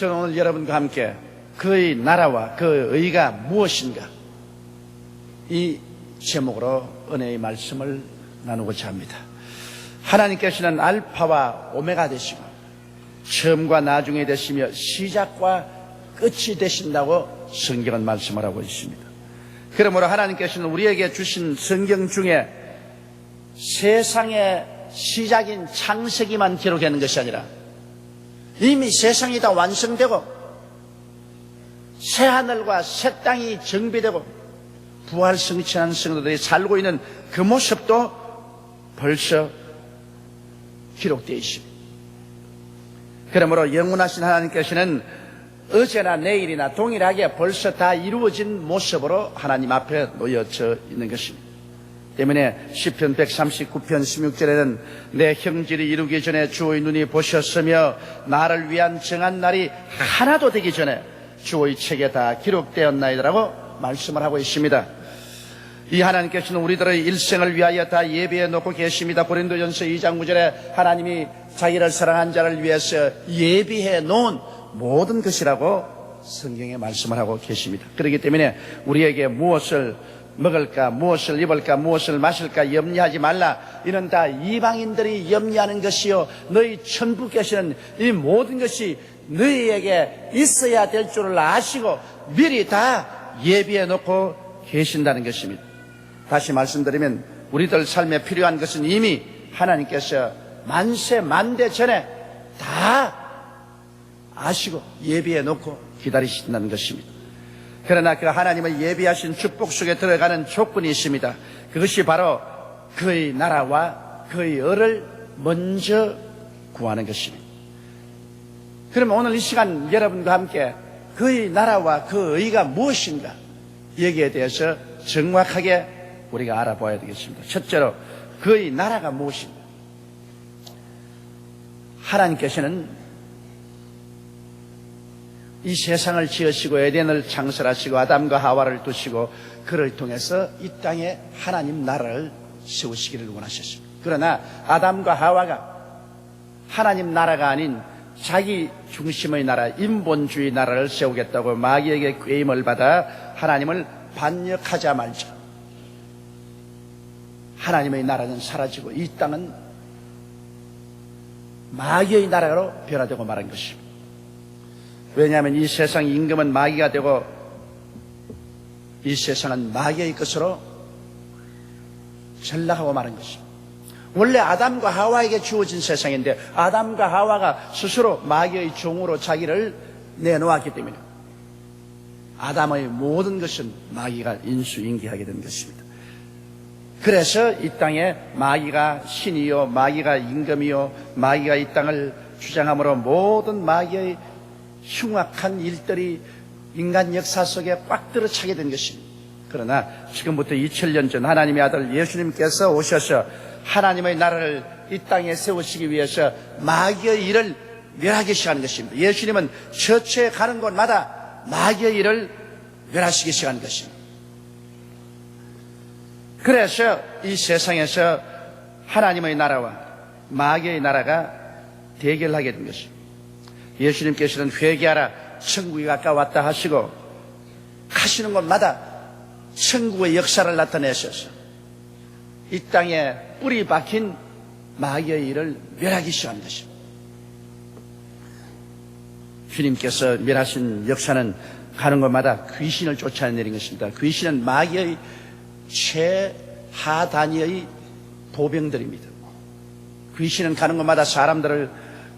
저는 오늘 여러분과 함께 그의 나라와 그 의가 무엇인가, 이 제목으로 은혜의 말씀을 나누고자 합니다. 하나님께서는 알파와 오메가 되시고 처음과 나중에 되시며 시작과 끝이 되신다고 성경은 말씀을 하고 있습니다. 그러므로 하나님께서는 우리에게 주신 성경 중에 세상의 시작인 창세기만 기록하는 것이 아니라 이미 세상이 다 완성되고 새하늘과 새 땅이 정비되고 부활 성취한 성도들이 살고 있는 그 모습도 벌써 기록되어 있습니다. 그러므로 영원하신 하나님께서는 어제나 내일이나 동일하게 벌써 다 이루어진 모습으로 하나님 앞에 놓여져 있는 것입니다. 때문에 시편 139편 16절에는 내 형질이 이루기 전에 주의 눈이 보셨으며 나를 위한 정한 날이 하나도 되기 전에 주의 책에 다 기록되었나이다라고 말씀을 하고 있습니다. 이 하나님께서는 우리들의 일생을 위하여 다 예비해 놓고 계십니다. 고린도전서 2장 9절에 하나님이 자기를 사랑한 자를 위해서 예비해 놓은 모든 것이라고 성경에 말씀을 하고 계십니다. 그렇기 때문에 우리에게 무엇을 먹을까, 무엇을 입을까, 무엇을 마실까 염려하지 말라. 이는 다 이방인들이 염려하는 것이요 너희 천부께서는 이 모든 것이 너희에게 있어야 될 줄을 아시고 미리 다 예비해 놓고 계신다는 것입니다. 다시 말씀드리면 우리들 삶에 필요한 것은 이미 하나님께서 만세 만대 전에 다 아시고 예비해 놓고 기다리신다는 것입니다. 그러나 그 하나님의 예비하신 축복 속에 들어가는 조건이 있습니다. 그것이 바로 그의 나라와 그의 의를 먼저 구하는 것입니다. 그러면 오늘 이 시간 여러분과 함께 그의 나라와 그 의가 무엇인가 여기에 대해서 정확하게 우리가 알아봐야 되겠습니다. 첫째로 그의 나라가 무엇인가. 하나님께서는 이 세상을 지으시고 에덴을 창설하시고 아담과 하와를 두시고 그를 통해서 이 땅에 하나님 나라를 세우시기를 원하셨습니다. 그러나 아담과 하와가 하나님 나라가 아닌 자기 중심의 나라, 인본주의 나라를 세우겠다고 마귀에게 꾀임을 받아 하나님을 반역하자마자 하나님의 나라는 사라지고 이 땅은 마귀의 나라로 변화되고 말한 것입니다. 왜냐하면 이 세상 임금은 마귀가 되고 이 세상은 마귀의 것으로 전락하고 마는 것입니다. 원래 아담과 하와에게 주어진 세상인데 아담과 하와가 스스로 마귀의 종으로 자기를 내놓았기 때문에 아담의 모든 것은 마귀가 인수인계하게 된 것입니다. 그래서 이 땅에 마귀가 신이요 마귀가 임금이요 마귀가 이 땅을 주장함으로 모든 마귀의 흉악한 일들이 인간 역사 속에 꽉 들어차게 된 것입니다. 그러나 지금부터 2000년 전 하나님의 아들 예수님께서 오셔서 하나님의 나라를 이 땅에 세우시기 위해서 마귀의 일을 멸하기 시작하는 것입니다. 예수님은 처처에 가는 곳마다 마귀의 일을 멸하시기 시작하는 것입니다. 그래서 이 세상에서 하나님의 나라와 마귀의 나라가 대결하게 된 것입니다. 예수님께서는 회개하라 천국이 가까웠다 하시고 가시는 곳마다 천국의 역사를 나타내셔서 이 땅에 뿌리 박힌 마귀의 일을 멸하기 시작한 것입니다. 주님께서 멸하신 역사는 가는 곳마다 귀신을 쫓아내는 것입니다. 귀신은 마귀의 최하 단위의 보병들입니다. 귀신은 가는 곳마다 사람들을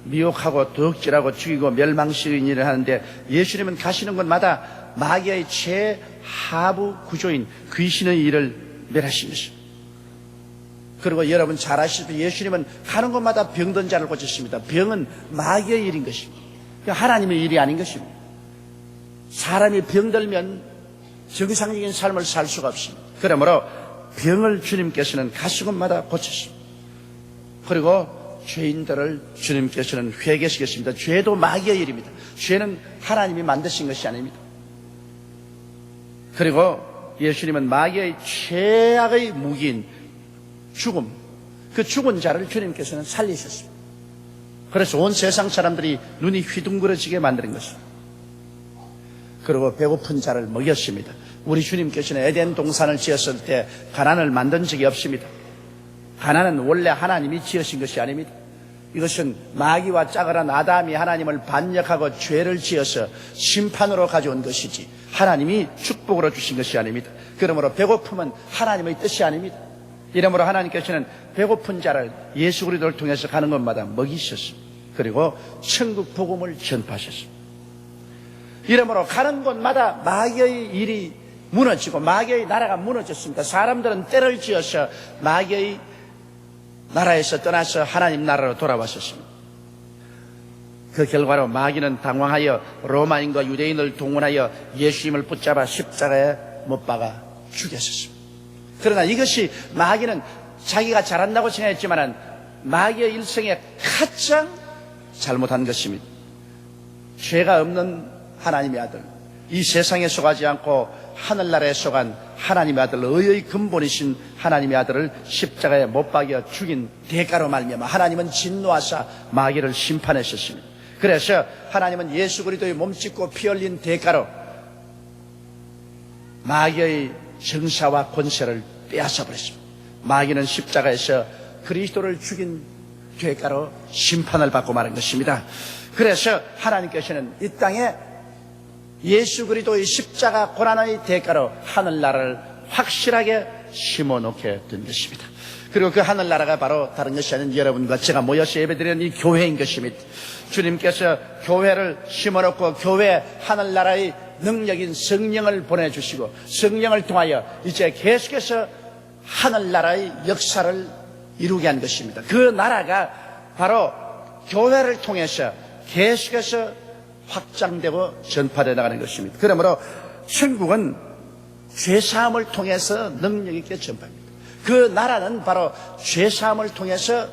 미혹하고 덕질하고 죽이고 멸망시키는 일을 하는데 예수님은 가시는 곳마다 마귀의 최하부 구조인 귀신의 일을 멸하신 것입니다. 그리고 여러분 잘 아시다시피 예수님은 가는 곳마다 병든 자를 고쳤습니다. 병은 마귀의 일인 것입니다. 하나님의 일이 아닌 것입니다. 사람이 병들면 정상적인 삶을 살 수가 없습니다. 그러므로 병을 주님께서는 가시는 곳마다 고쳤습니다. 그리고 죄인들을 주님께서는 회개시켰습니다. 죄도 마귀의 일입니다. 죄는 하나님이 만드신 것이 아닙니다. 그리고 예수님은 마귀의 최악의 무기인 죽음, 그 죽은 자를 주님께서는 살리셨습니다. 그래서 온 세상 사람들이 눈이 휘둥그러지게 만드는 것입니다. 그리고 배고픈 자를 먹였습니다. 우리 주님께서는 에덴 동산을 지었을 때 가난을 만든 적이 없습니다. 가난은 원래 하나님이 지으신 것이 아닙니다. 이것은 마귀와 짝을한 아담이 하나님을 반역하고 죄를 지어서 심판으로 가져온 것이지 하나님이 축복으로 주신 것이 아닙니다. 그러므로 배고픔은 하나님의 뜻이 아닙니다. 이러므로 하나님께서는 배고픈 자를 예수 그리스도를 통해서 가는 곳마다 먹이셨습니다. 그리고 천국 복음을 전파하셨습니다. 이러므로 가는 곳마다 마귀의 일이 무너지고 마귀의 나라가 무너졌습니다. 사람들은 때를 지어서 마귀의 나라에서 떠나서 하나님 나라로 돌아왔었습니다. 그 결과로 마귀는 당황하여 로마인과 유대인을 동원하여 예수님을 붙잡아 십자가에 못 박아 죽였었습니다. 그러나 이것이 마귀는 자기가 잘한다고 생각했지만 마귀의 일생에 가장 잘못한 것입니다. 죄가 없는 하나님의 아들, 이 세상에 속하지 않고 하늘나라에 속한 하나님의 아들, 의의 근본이신 하나님의 아들을 십자가에 못 박여 죽인 대가로 말미암아 하나님은 진노하사 마귀를 심판하셨습니다. 그래서 하나님은 예수 그리스도의 몸 찢고 피 흘린 대가로 마귀의 정사와 권세를 빼앗아 버렸습니다. 마귀는 십자가에서 그리스도를 죽인 대가로 심판을 받고 마는 것입니다. 그래서 하나님께서는 이 땅에 예수 그리스도의 십자가 고난의 대가로 하늘나라를 확실하게 심어놓게 된 것입니다. 그리고 그 하늘나라가 바로 다른 것이 아닌 여러분과 제가 모여서 예배드리는 이 교회인 것입니다. 주님께서 교회를 심어놓고 교회 하늘나라의 능력인 성령을 보내주시고 성령을 통하여 이제 계속해서 하늘나라의 역사를 이루게 한 것입니다. 그 나라가 바로 교회를 통해서 계속해서 확장되고 전파되어 나가는 것입니다. 그러므로 천국은 죄사함을 통해서 능력 있게 전파합니다. 그 나라는 바로 죄사함을 통해서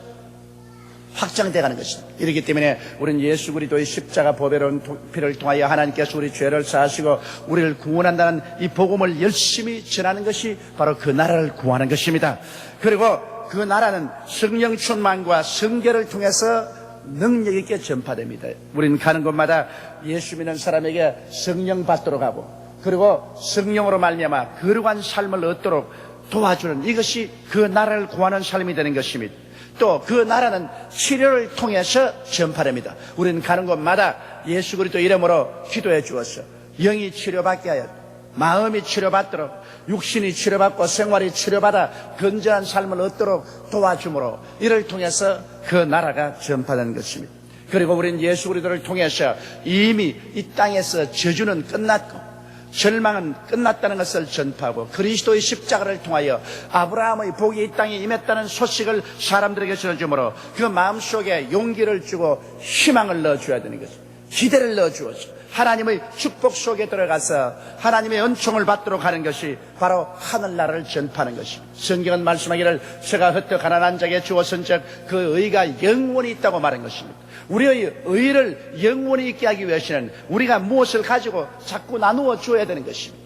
확장되어 가는 것입니다. 이렇기 때문에 우리는 예수 그리스도의 십자가 보배로운 피를 통하여 하나님께서 우리 죄를 사하시고 우리를 구원한다는 이 복음을 열심히 전하는 것이 바로 그 나라를 구하는 것입니다. 그리고 그 나라는 성령 충만과 성결을 통해서 능력 있게 전파됩니다. 우리는 가는 곳마다 예수 믿는 사람에게 성령 받도록 하고 그리고 성령으로 말미암아 거룩한 삶을 얻도록 도와주는 이것이 그 나라를 구하는 삶이 되는 것입니다. 또 그 나라는 치료를 통해서 전파됩니다. 우리는 가는 곳마다 예수 그리스도 이름으로 기도해 주었어. 영이 치료받게 하여 마음이 치료받도록 육신이 치료받고 생활이 치료받아 건전한 삶을 얻도록 도와주므로 이를 통해서 그 나라가 전파되는 것입니다. 그리고 우리는 예수 그리스도를 통해서 이미 이 땅에서 저주는 끝났고 절망은 끝났다는 것을 전파하고 그리스도의 십자가를 통하여 아브라함의 복이 이 땅에 임했다는 소식을 사람들에게 전해주므로 그 마음속에 용기를 주고 희망을 넣어줘야 되는 것입니다. 기대를 넣어주어서 하나님의 축복 속에 들어가서 하나님의 은총을 받도록 하는 것이 바로 하늘나라를 전파하는 것입니다. 성경은 말씀하기를 저가 흩어 가난한 자에게 주었은즉 그 의가 영원히 있다고 말한 것입니다. 우리의 의를 영원히 있게 하기 위해서는 우리가 무엇을 가지고 자꾸 나누어 줘야 되는 것입니다.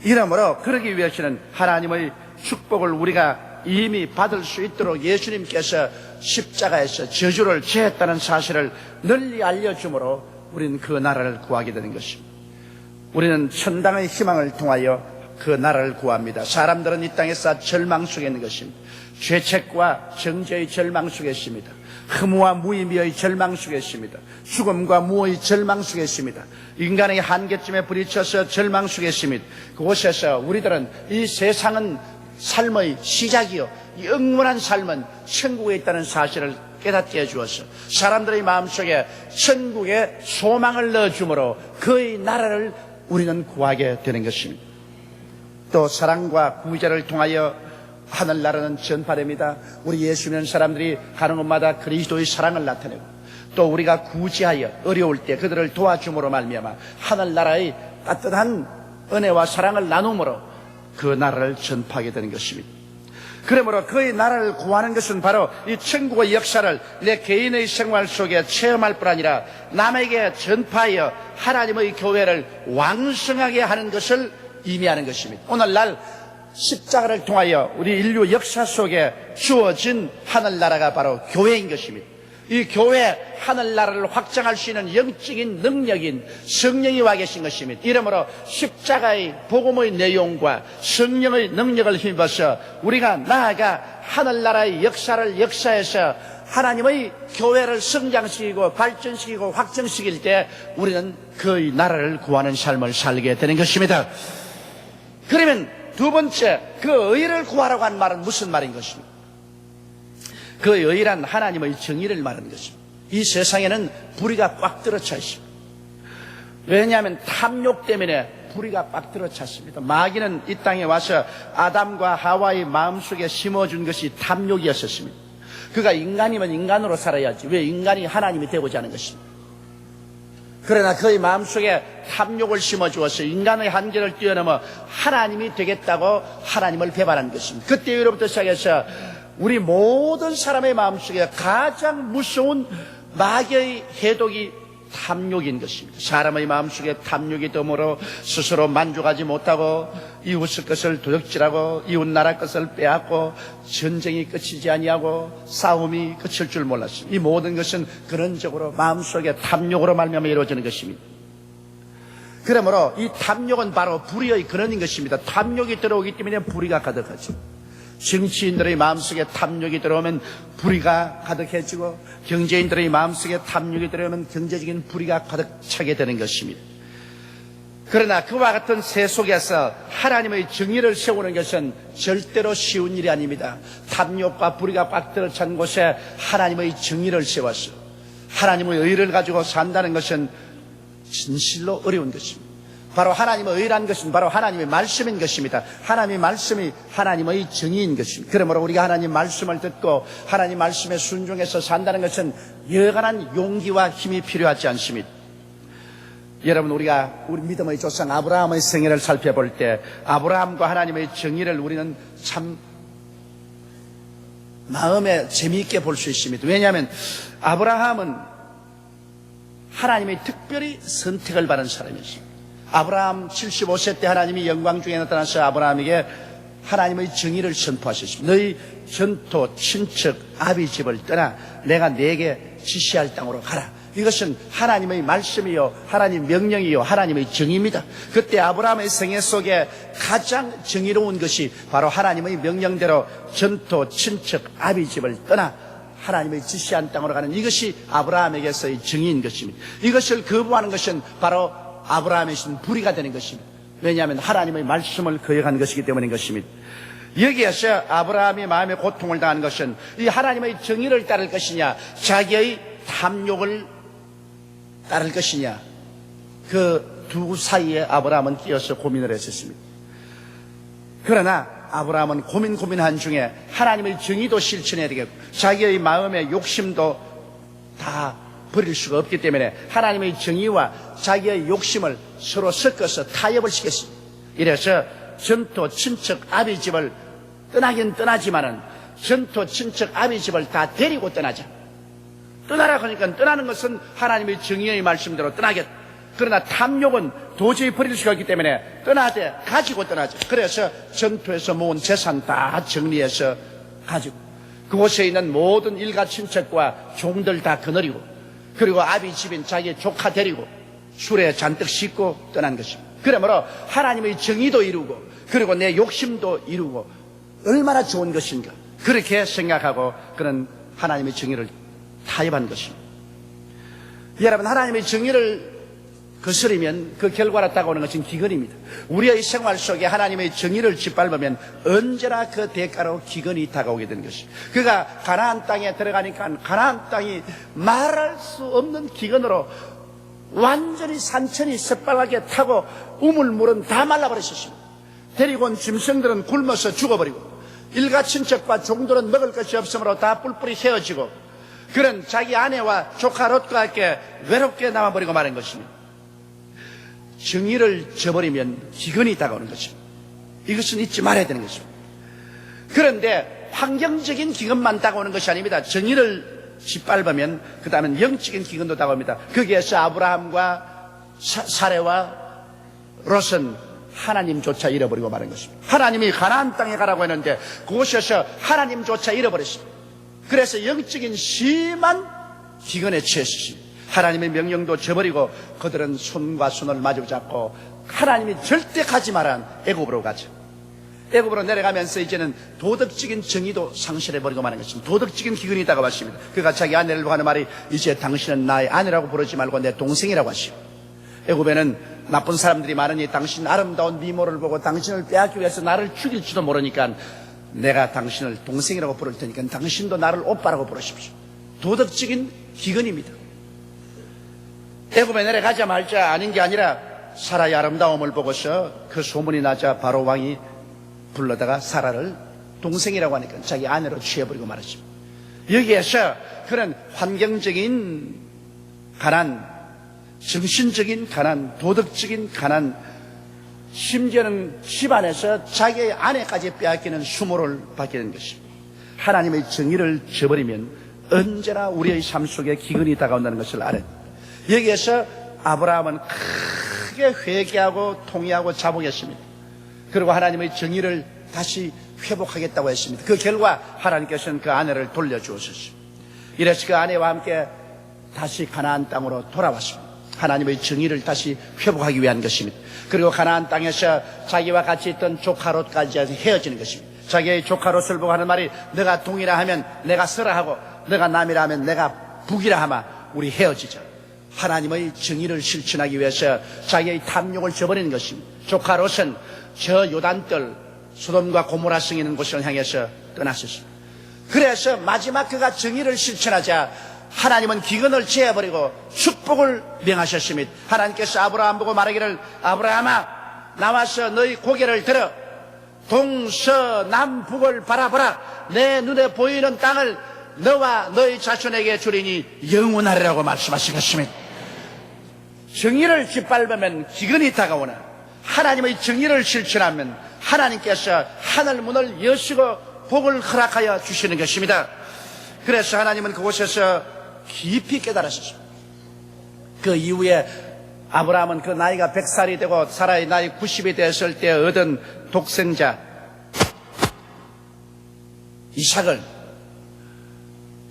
이러므로 그러기 위해서는 하나님의 축복을 우리가 이미 받을 수 있도록 예수님께서 십자가에서 저주를 제했다는 사실을 널리 알려주므로 우리는 그 나라를 구하게 되는 것입니다. 우리는 천당의 희망을 통하여 그 나라를 구합니다. 사람들은 이 땅에서 절망 속에 있는 것입니다. 죄책과 정죄의 절망 속에 있습니다. 흠과 무의미의 절망 속에 있습니다. 죽음과 무의 절망 속에 있습니다. 인간의 한계쯤에 부딪혀서 절망 속에 있습니다. 그곳에서 우리들은 이 세상은 삶의 시작이요 영원한 삶은 천국에 있다는 사실을 깨닫게 해주어서 사람들의 마음속에 천국의 소망을 넣어주므로 그의 나라를 우리는 구하게 되는 것입니다. 또 사랑과 구제를 통하여 하늘나라는 전파됩니다. 우리 예수 믿는 사람들이 가는 곳마다 그리스도의 사랑을 나타내고 또 우리가 구제하여 어려울 때 그들을 도와줌으로 말미암아 하늘나라의 따뜻한 은혜와 사랑을 나눔으로 그 나라를 전파하게 되는 것입니다. 그러므로 그의 나라를 구하는 것은 바로 이 천국의 역사를 내 개인의 생활 속에 체험할 뿐 아니라 남에게 전파하여 하나님의 교회를 왕성하게 하는 것을 의미하는 것입니다. 오늘날 십자가를 통하여 우리 인류 역사 속에 주어진 하늘나라가 바로 교회인 것입니다. 이 교회 하늘나라를 확장할 수 있는 영적인 능력인 성령이 와 계신 것입니다. 이러므로 십자가의 복음의 내용과 성령의 능력을 힘입어서 우리가 나아가 하늘나라의 역사에서 하나님의 교회를 성장시키고 발전시키고 확정시킬 때 우리는 그 나라를 구하는 삶을 살게 되는 것입니다. 그러면 두 번째, 그 의를 구하라고 한 말은 무슨 말인 것입니까? 그 의란 하나님의 정의를 말하는 것입니다. 이 세상에는 불의가 꽉 들어차 있습니다. 왜냐하면 탐욕 때문에 불의가 꽉 들어찼습니다. 마귀는 이 땅에 와서 아담과 하와의 마음속에 심어준 것이 탐욕이었었습니다. 그가 인간이면 인간으로 살아야지 왜 인간이 하나님이 되고자 하는 것입니다. 그러나 그의 마음속에 탐욕을 심어주어서 인간의 한계를 뛰어넘어 하나님이 되겠다고 하나님을 배반한 것입니다. 그때 이후로부터 시작해서 우리 모든 사람의 마음속에 가장 무서운 마귀의 해독이 탐욕인 것입니다. 사람의 마음속에 탐욕이 덤으로 스스로 만족하지 못하고 이웃의 것을 도둑질하고 이웃 나라 것을 빼앗고 전쟁이 끝이지 아니하고 싸움이 끝일 줄 몰랐습니다. 이 모든 것은 근원적으로 마음속에 탐욕으로 말미암아 이루어지는 것입니다. 그러므로 이 탐욕은 바로 불의의 근원인 것입니다. 탐욕이 들어오기 때문에 불의가 가득하죠. 정치인들의 마음속에 탐욕이 들어오면 불의가 가득해지고 경제인들의 마음속에 탐욕이 들어오면 경제적인 불의가 가득 차게 되는 것입니다. 그러나 그와 같은 세 속에서 하나님의 정의를 세우는 것은 절대로 쉬운 일이 아닙니다. 탐욕과 불의가 꽉 들어찬 곳에 하나님의 정의를 세워서 하나님의 의를 가지고 산다는 것은 진실로 어려운 것입니다. 바로 하나님의 의라는 것은 바로 하나님의 말씀인 것입니다. 하나님의 말씀이 하나님의 정의인 것입니다. 그러므로 우리가 하나님 말씀을 듣고 하나님 말씀에 순종해서 산다는 것은 여간한 용기와 힘이 필요하지 않습니다. 여러분, 우리가 우리 믿음의 조상 아브라함의 생애를 살펴볼 때 아브라함과 하나님의 정의를 우리는 참 마음에 재미있게 볼 수 있습니다. 왜냐하면 아브라함은 하나님의 특별히 선택을 받은 사람이었습니다. 아브라함 75세 때 하나님이 영광 중에 나타나서 아브라함에게 하나님의 정의를 선포하셨습니다. 너희 전토, 친척, 아비 집을 떠나 내가 네게 지시할 땅으로 가라. 이것은 하나님의 말씀이요, 하나님 명령이요, 하나님의 정의입니다. 그때 아브라함의 생애 속에 가장 정의로운 것이 바로 하나님의 명령대로 전토, 친척, 아비 집을 떠나 하나님의 지시한 땅으로 가는 이것이 아브라함에게서의 정의인 것입니다. 이것을 거부하는 것은 바로 아브라함의 불의가 되는 것입니다. 왜냐하면 하나님의 말씀을 거역한 것이기 때문인 것입니다. 여기에서 아브라함이 마음의 고통을 당한 것은 이 하나님의 정의를 따를 것이냐, 자기의 탐욕을 따를 것이냐, 그 두 사이에 아브라함은 끼어서 고민을 했었습니다. 그러나 아브라함은 고민한 중에 하나님의 정의도 실천해야 되겠고 자기의 마음의 욕심도 다 버릴 수가 없기 때문에 하나님의 정의와 자기의 욕심을 서로 섞어서 타협을 시켰습니다. 이래서 전토, 친척, 아비 집을 떠나긴 떠나지만은 전토, 친척, 아비 집을 다 데리고 떠나자. 떠나라고 하니까 떠나는 것은 하나님의 정의의 말씀대로 떠나겠다. 그러나 탐욕은 도저히 버릴 수가 없기 때문에 떠나되 가지고 떠나자. 그래서 전토에서 모은 재산 다 정리해서 가지고 그곳에 있는 모든 일가 친척과 종들 다 거느리고 그리고 아비 집인 자기의 조카 데리고 술에 잔뜩 씻고 떠난 것입니다. 그러므로 하나님의 정의도 이루고 그리고 내 욕심도 이루고 얼마나 좋은 것인가 그렇게 생각하고 그런 하나님의 정의를 타협한 것입니다. 여러분, 하나님의 정의를 거스르면 그 결과로 다가오는 것은 기근입니다. 우리의 생활 속에 하나님의 정의를 짓밟으면 언제나 그 대가로 기근이 다가오게 되는 것입니다. 그가 가나안 땅에 들어가니까 가나안 땅이 말할 수 없는 기근으로 완전히 산천이 새빨갛게 타고 우물물은 다 말라버렸습니다. 데리고 온 짐승들은 굶어서 죽어버리고 일가 친척과 종들은 먹을 것이 없으므로 다 뿔뿔이 헤어지고 그런 자기 아내와 조카 롯과 함께 외롭게 남아버리고 마는 것입니다. 정의를 저버리면 기근이 다가오는 것입니다. 이것은 잊지 말아야 되는 것입니다. 그런데 환경적인 기근만 다가오는 것이 아닙니다. 정의를 짓밟으면 그 다음엔 영적인 기근도 다가옵니다. 거기에서 아브라함과 사레와 롯은 하나님조차 잃어버리고 마는 것입니다. 하나님이 가나안 땅에 가라고 했는데 그곳에서 하나님조차 잃어버렸습니다. 그래서 영적인 심한 기근에 처했습니다. 하나님의 명령도 저버리고 그들은 손과 손을 마주 잡고 하나님이 절대 가지 마란 애굽으로 가죠. 애굽으로 내려가면서 이제는 도덕적인 정의도 상실해버리고 마는 것입니다. 도덕적인 기근이 다가왔습니다. 그가 자기 아내를 보고 하는 말이 이제 당신은 나의 아내라고 부르지 말고 내 동생이라고 하시오. 애굽에는 나쁜 사람들이 많으니 당신 아름다운 미모를 보고 당신을 빼앗기 위해서 나를 죽일지도 모르니까 내가 당신을 동생이라고 부를 테니까 당신도 나를 오빠라고 부르십시오. 도덕적인 기근입니다. 애굽에 내려가자마자 아닌 게 아니라 사라의 아름다움을 보고서 그 소문이 나자 바로 왕이 불러다가 사라를 동생이라고 하니까 자기 아내로 취해버리고 말았습니다. 여기에서 그런 환경적인 가난, 정신적인 가난, 도덕적인 가난, 심지어는 집안에서 자기의 아내까지 빼앗기는 수모를 받게 된 것입니다. 하나님의 정의를 저버리면 언제나 우리의 삶 속에 기근이 다가온다는 것을 알아야 됩니다. 여기에서 아브라함은 크게 회개하고 통회하고 자복했습니다. 그리고 하나님의 정의를 다시 회복하겠다고 했습니다. 그 결과 하나님께서는 그 아내를 돌려주었습니다. 이래서 그 아내와 함께 다시 가나안 땅으로 돌아왔습니다. 하나님의 정의를 다시 회복하기 위한 것입니다. 그리고 가나안 땅에서 자기와 같이 있던 조카 롯까지 헤어지는 것입니다. 자기의 조카 롯을 보고 하는 말이 너가 동이라 하면 내가 서라 하고 너가 남이라 하면 내가 북이라 하마 우리 헤어지자. 하나님의 정의를 실천하기 위해서 자기의 탐욕을 저버리는 것입니다. 조카 롯은 저 요단뜰 소돔과 고모라 성이 있는 곳을 향해서 떠났었습니다. 그래서 마지막 그가 정의를 실천하자 하나님은 기근을 제해버리고 축복을 명하셨습니다. 하나님께서 아브라함 보고 말하기를 아브라함아 나와서 너희 고개를 들어 동서남북을 바라보라. 내 눈에 보이는 땅을 너와 너희 자손에게 주리니 영원하리라고 말씀하신 것입니다. 정의를 짓밟으면 기근이 다가오나 하나님의 정의를 실천하면 하나님께서 하늘문을 여시고 복을 허락하여 주시는 것입니다. 그래서 하나님은 그곳에서 깊이 깨달으셨습니다. 그 이후에 아브라함은 그 나이가 100살이 되고 사라의 나이 90이 되었을 때 얻은 독생자 이삭을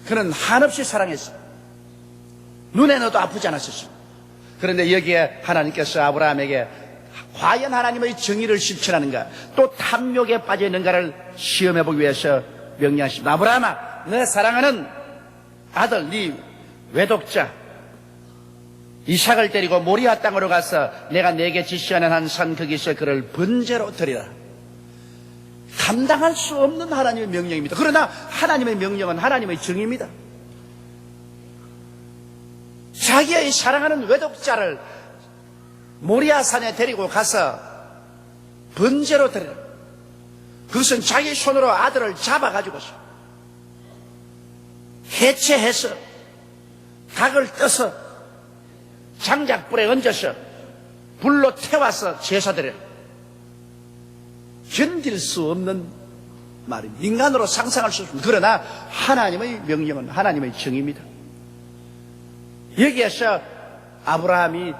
그는 한없이 사랑했어요. 눈에 넣어도 아프지 않았었습니다. 그런데 여기에 하나님께서 아브라함에게 과연 하나님의 정의를 실천하는가 또 탐욕에 빠져 있는가를 시험해보기 위해서 명령하십니다. 아브라함아 내 사랑하는 아들 네 외독자 이삭을 데리고 모리아 땅으로 가서 내가 네게 지시하는 한 산 거기서 그를 번제로 드리라. 감당할 수 없는 하나님의 명령입니다. 그러나 하나님의 명령은 하나님의 정의입니다. 자기의 사랑하는 외독자를 모리아산에 데리고 가서 번제로 드리라. 그것은 자기 손으로 아들을 잡아가지고서 해체해서 닭을 떠서 장작불에 얹어서 불로 태워서 제사드려라. 견딜 수 없는 말입니다. 인간으로 상상할 수 없습니다. 그러나 하나님의 명령은 하나님의 정의입니다. 여기에서 아브라함이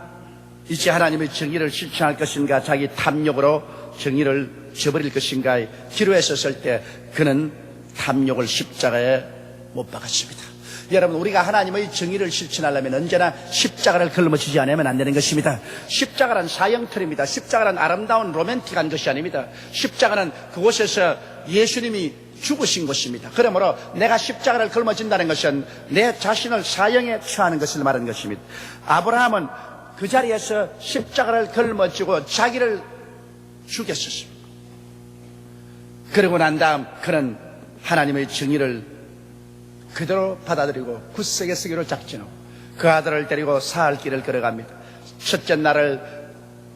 이제 하나님의 정의를 실천할 것인가 자기 탐욕으로 정의를 저버릴 것인가에 기로에 섰을 때 그는 탐욕을 십자가에 못 박았습니다. 여러분 우리가 하나님의 정의를 실천하려면 언제나 십자가를 걸머지지 않으면 안 되는 것입니다. 십자가란 사형틀입니다. 십자가란 아름다운 로맨틱한 것이 아닙니다. 십자가는 그곳에서 예수님이 죽으신 것입니다. 그러므로 내가 십자가를 걸머진다는 것은 내 자신을 사형에 처하는 것을 말하는 것입니다. 아브라함은 그 자리에서 십자가를 걸머지고 자기를 죽였었습니다. 그러고 난 다음 그는 하나님의 정의를 그대로 받아들이고 굳세게 쓰기로 작정하고 그 아들을 데리고 사흘 길을 걸어갑니다. 첫째 날을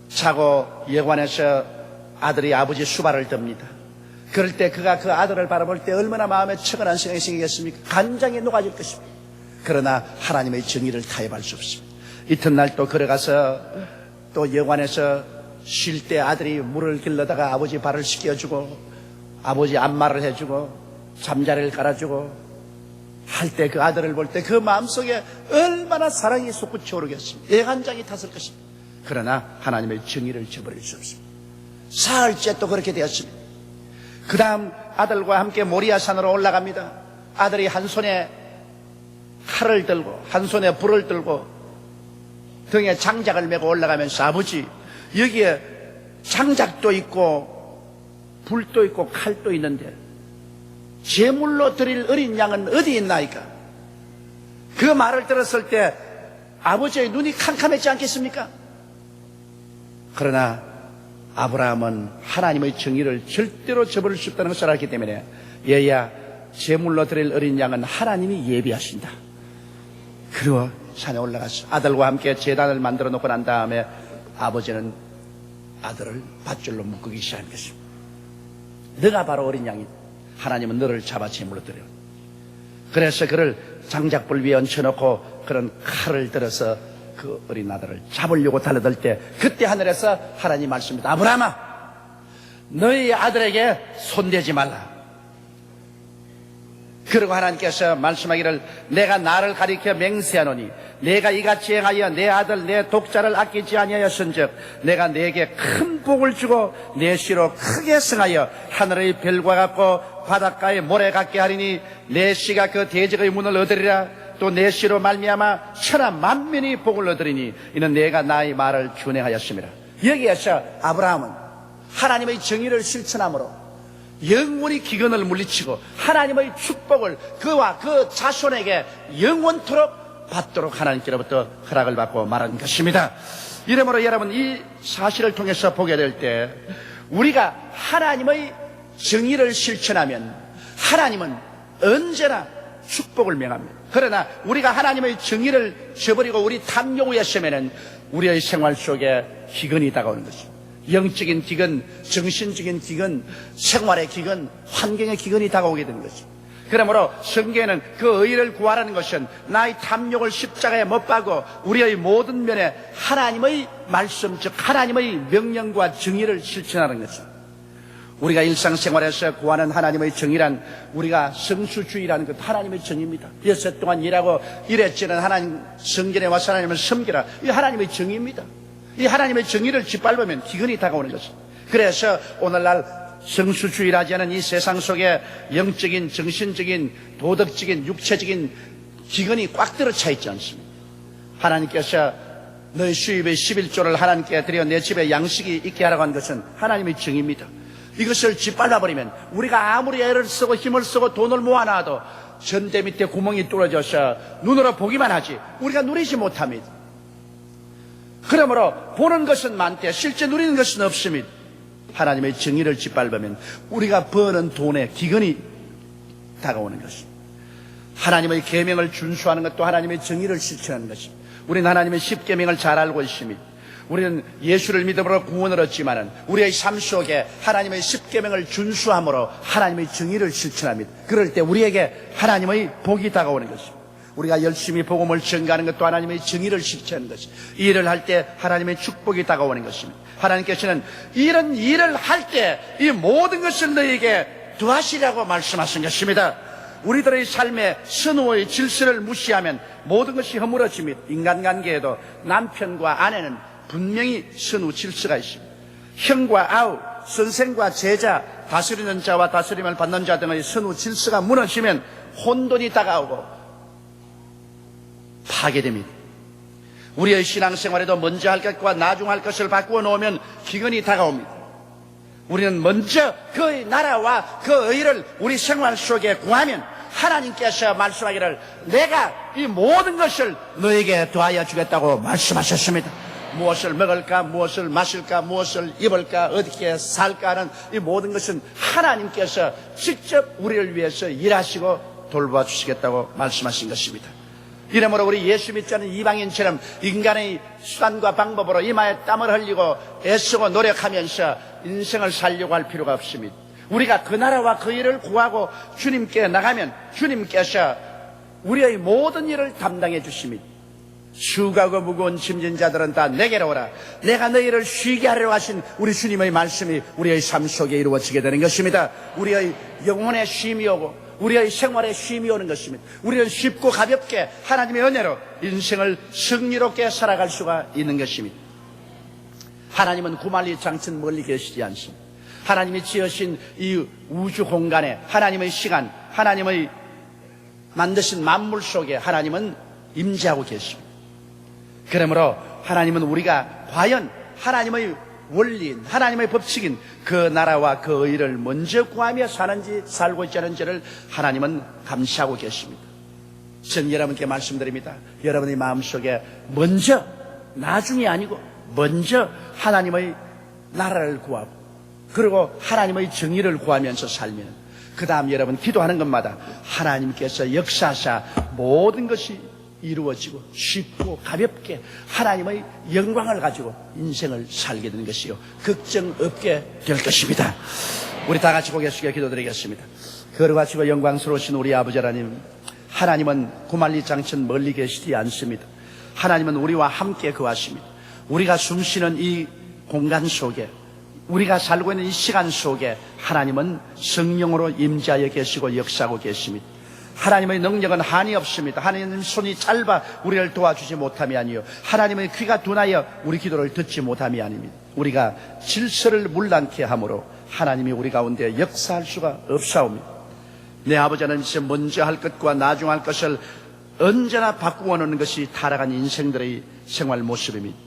자고 여관에서 아들이 아버지 수발을 듭니다. 그럴 때 그가 그 아들을 바라볼 때 얼마나 마음에 처근한 생각이 생기겠습니까? 간장이 녹아질 것입니다. 그러나 하나님의 정의를 타협할 수 없습니다. 이튿날 또 걸어가서 또 여관에서 쉴 때 아들이 물을 길러다가 아버지 발을 씻겨주고 아버지 안마를 해주고 잠자리를 깔아주고 할 때 그 아들을 볼 때 그 마음속에 얼마나 사랑이 솟구쳐 오르겠습니까? 애간장이 탔을 것입니다. 그러나 하나님의 정의를 저버릴 수 없습니다. 사흘째 또 그렇게 되었습니다. 그 다음 아들과 함께 모리아산으로 올라갑니다. 아들이 한 손에 칼을 들고 한 손에 불을 들고 등에 장작을 메고 올라가면서 아버지 여기에 장작도 있고 불도 있고 칼도 있는데 제물로 드릴 어린 양은 어디 있나이까? 그 말을 들었을 때 아버지의 눈이 캄캄했지 않겠습니까? 그러나 아브라함은 하나님의 정의를 절대로 저버릴 수 없다는 것을 알기 때문에 얘야 제물로 드릴 어린 양은 하나님이 예비하신다. 그리고 산에 올라가서 아들과 함께 제단을 만들어 놓고 난 다음에 아버지는 아들을 밧줄로 묶기 시작한 것입니다. 너가 바로 어린 양이다. 하나님은 너를 잡아 제물로 드려. 그래서 그를 장작불 위에 얹혀놓고 그런 칼을 들어서 그 어린 아들을 잡으려고 달려들 때 그때 하늘에서 하나님 말씀입니다. 아브라함아 너희 아들에게 손대지 말라. 그리고 하나님께서 말씀하기를 내가 나를 가리켜 맹세하노니 내가 이같이 행하여 내 아들 내 독자를 아끼지 아니하였은즉 내가 네게 큰 복을 주고 내 씨로 크게 승하여 하늘의 별과 같고 바닷가의 모래 같게 하리니 내 씨가 그 대적의 문을 얻으리라. 또 내 씨로 말미암아 천하 만민이 복을 얻으리니 이는 내가 나의 말을 준행하였습니다. 여기에서 아브라함은 하나님의 정의를 실천함으로 영원히 기근을 물리치고 하나님의 축복을 그와 그 자손에게 영원토록 받도록 하나님께로부터 허락을 받고 말한 것입니다. 이러므로 여러분 이 사실을 통해서 보게 될 때 우리가 하나님의 정의를 실천하면 하나님은 언제나 축복을 명합니다. 그러나 우리가 하나님의 정의를 저버리고 우리 탐욕에 서면은 우리의 생활 속에 기근이 다가오는 것입니다. 영적인 기근, 정신적인 기근, 생활의 기근, 환경의 기근이 다가오게 되는 것입니다. 그러므로 성경에는 그 의를 구하라는 것은 나의 탐욕을 십자가에 못 박고 우리의 모든 면에 하나님의 말씀, 즉 하나님의 명령과 정의를 실천하는 것입니다. 우리가 일상생활에서 구하는 하나님의 정의란 우리가 성수주의라는 것 하나님의 정의입니다. 6일 동안 일하고 일했지는 하나님 성전에 와서 하나님을 섬기라. 이 하나님의 정의입니다. 이 하나님의 정의를 짓밟으면 기근이 다가오는 것입니다. 그래서 오늘날 성수주의라지 않은 이 세상 속에 영적인, 정신적인, 도덕적인, 육체적인 기근이 꽉 들어차 있지 않습니다. 하나님께서 너희 수입의 11조를 하나님께 드려 내 집에 양식이 있게 하라고 한 것은 하나님의 정의입니다. 이것을 짓밟아버리면 우리가 아무리 애를 쓰고 힘을 쓰고 돈을 모아놔도 전대 밑에 구멍이 뚫어져서 눈으로 보기만 하지 우리가 누리지 못합니다. 그러므로 보는 것은 많되 실제 누리는 것은 없습니다. 하나님의 정의를 짓밟으면 우리가 버는 돈에 기근이 다가오는 것입니다. 하나님의 계명을 준수하는 것도 하나님의 정의를 실천하는 것입니다. 우리는 하나님의 10계명을 잘 알고 있습니다. 우리는 예수를 믿음으로 구원을 얻지만은 우리의 삶 속에 하나님의 10계명을 준수함으로 하나님의 정의를 실천합니다. 그럴 때 우리에게 하나님의 복이 다가오는 것입니다. 우리가 열심히 복음을 전가하는 것도 하나님의 정의를 실천하는 것입니다. 이 일을 할 때 하나님의 축복이 다가오는 것입니다. 하나님께서는 이런 일을 할 때 이 모든 것을 너희에게 더하시라고 말씀하신 것입니다. 우리들의 삶의 선후의 질서를 무시하면 모든 것이 허물어집니다. 인간관계에도 남편과 아내는 분명히 선후 질서가 있습니다. 형과 아우, 선생과 제자, 다스리는 자와 다스림을 받는 자 등의 선후 질서가 무너지면 혼돈이 다가오고 파괴됩니다. 우리의 신앙생활에도 먼저 할 것과 나중 할 것을 바꾸어 놓으면 기근이 다가옵니다. 우리는 먼저 그 나라와 그 의를 우리 생활 속에 구하면 하나님께서 말씀하기를 내가 이 모든 것을 너에게 더하여 주겠다고 말씀하셨습니다. 무엇을 먹을까, 무엇을 마실까, 무엇을 입을까, 어떻게 살까 하는 이 모든 것은 하나님께서 직접 우리를 위해서 일하시고 돌봐 주시겠다고 말씀하신 것입니다. 이러므로 우리 예수 믿지 않은 이방인처럼 인간의 수단과 방법으로 이마에 땀을 흘리고 애쓰고 노력하면서 인생을 살려고 할 필요가 없습니다. 우리가 그 나라와 그 일을 구하고 주님께 나가면 주님께서 우리의 모든 일을 담당해 주십니다. 수고하고 무거운 짐진 자들은 다 내게로 오라. 내가 너희를 쉬게 하려고 하신 우리 주님의 말씀이 우리의 삶 속에 이루어지게 되는 것입니다. 우리의 영혼의 쉼이 오고 우리의 생활에 쉼이 오는 것입니다. 우리는 쉽고 가볍게 하나님의 은혜로 인생을 승리롭게 살아갈 수가 있는 것입니다. 하나님은 구만리 장천 멀리 계시지 않습니다. 하나님이 지으신 이 우주 공간에 하나님의 시간, 하나님의 만드신 만물 속에 하나님은 임재하고 계십니다. 그러므로 하나님은 우리가 과연 하나님의 원리인, 하나님의 법칙인 그 나라와 그 의를 먼저 구하며 사는지 살고 있지 않은지를 하나님은 감시하고 계십니다. 저는 여러분께 말씀드립니다. 여러분의 마음속에 먼저, 나중이 아니고 먼저 하나님의 나라를 구하고 그리고 하나님의 정의를 구하면서 살면 그 다음 여러분 기도하는 것마다 하나님께서 역사하사 모든 것이 이루어지고 쉽고 가볍게 하나님의 영광을 가지고 인생을 살게 되는 것이요 걱정 없게 될 것입니다. 우리 다 같이 고개 숙여 기도드리겠습니다. 거룩하시고 영광스러우신 우리 아버지 하나님, 하나님은 구만리 장천 멀리 계시지 않습니다. 하나님은 우리와 함께 거하십니다. 우리가 숨쉬는 이 공간 속에, 우리가 살고 있는 이 시간 속에 하나님은 성령으로 임재하여 계시고 역사하고 계십니다. 하나님의 능력은 한이 없습니다. 하나님의 손이 짧아 우리를 도와주지 못함이 아니요 하나님의 귀가 둔하여 우리 기도를 듣지 못함이 아닙니다. 우리가 질서를 문란케 함으로 하나님이 우리 가운데 역사할 수가 없사옵니다. 내 아버지는 이제 먼저 할 것과 나중 할 것을 언제나 바꾸어 놓는 것이 타락한 인생들의 생활 모습입니다.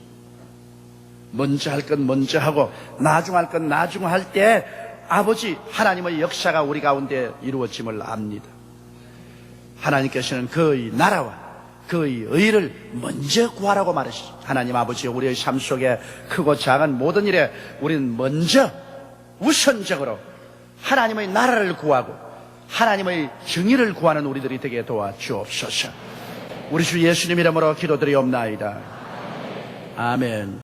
먼저 할 건 먼저 하고 나중 할 건 나중 할 때 아버지 하나님의 역사가 우리 가운데 이루어짐을 압니다. 하나님께서는 그의 나라와 그의 의를 먼저 구하라고 말하시죠. 하나님 아버지, 우리의 삶 속에 크고 작은 모든 일에 우리는 먼저 우선적으로 하나님의 나라를 구하고 하나님의 정의를 구하는 우리들이 되게 도와주옵소서. 우리 주 예수님 이름으로 기도드리옵나이다. 아멘.